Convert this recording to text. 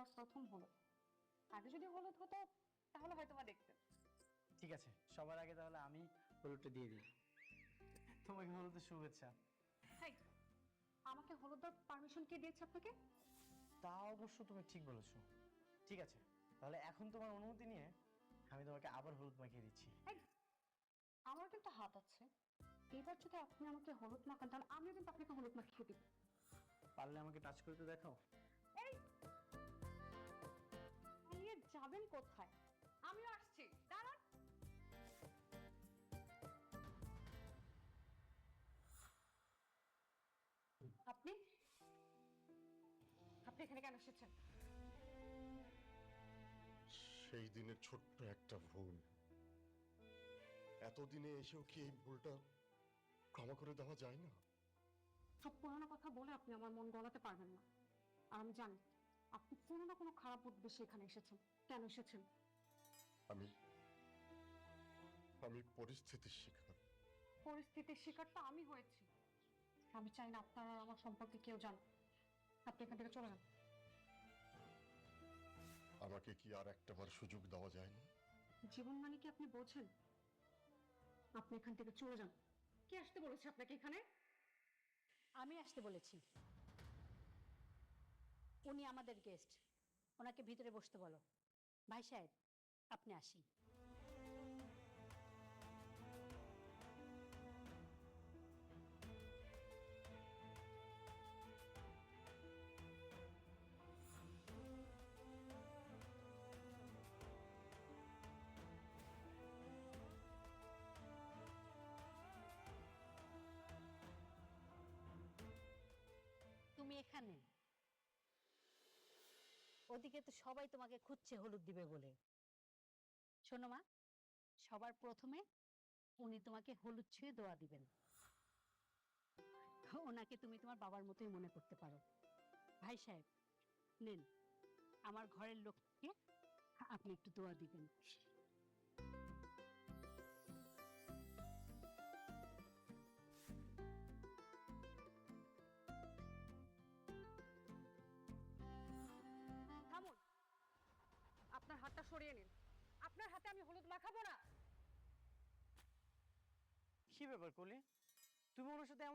দেওয়ার প্রথম হলুদ। আগে যদি হলুদ হতো তাহলে হয়তো বা দেখতেন। ঠিক আছে, সবার আগে তাহলে আমি হলুদটা দিয়ে দিই। তোমাকে হলুদের শুভেচ্ছা। হাই, আমাকে হলুদ দেওয়ার পারমিশন কে দিয়েছে আপনাকে? তা অবশ্য তুমি ঠিক বলেছো। ঠিক আছে, তাহলে এখন তোমার অনুমতি নিয়ে আমি তোমাকে আবার হলুদ মাখিয়ে দিচ্ছি। এই, আমার কিন্তু হাত আছে। এবার যদি আপনি আমাকে হলুদ মাখান তাহলে আমিও কিন্তু আপনাকে হলুদ মাখিয়ে দিব। পারলে আমাকে টাচ করে তো দেখাও। এই, পালিয়ে যাবেন কোথায়? আমিও আসছি, দাঁড়ান। আপনি আপনি এখানে কেন এসেছেন? সেই দিনের ছোট্ট একটা ভুল, এতদিনে এসেও কি এই ভুলটা ক্ষমা করে দেওয়া যায় না? সব পুরোনো কথা বলে আপনি আমার মন গলাতে পারবেন না। আর আমি জানি আপনি কোনো না কোনো খারাপ উদ্দেশ্যে এখানে এসেছেন। কেন এসেছেন? আমি আমি পরিস্থিতির শিকার। পরিস্থিতির শিকার তো আমি হয়েছি। আমি চাই না আপনার আর আমার সম্পর্কে কেউ জানে। আপনি এখান থেকে চলে যান। আমাকে কি আর একটাবার সুযোগ দেওয়া যায় না? জীবন মানে কি আপনি বোঝেন? আপনি এখান থেকে চলে যান। কে আসতে বলেছে আপনাকে এখানে? আমি আসতে বলেছি। উনি আমাদের গেস্ট, ওনাকে ভিতরে বসতে বলো। ভাই সাহেব, আপনি আসি। তুমি এখানে? ওদিকে তো সবাই তোমাকে খুঁজছে হলুদ দিবে বলে। শোনো মা, সবার প্রথমে উনি তোমাকে হলুদ ছুঁয়ে দোয়া দিবেন। ওনাকে তুমি তোমার বাবার মতোই মনে করতে পারো। ভাই সাহেব, নেন, আমার ঘরের লোককে আপনি একটু দোয়া দিবেন। থামুন, আপনার হাতটা সরিয়ে নিন। আপনার হাতে আমি হলুদ মাখাবো না। কি ব্যাপার কলি, তুমি ওনার সাথে এমন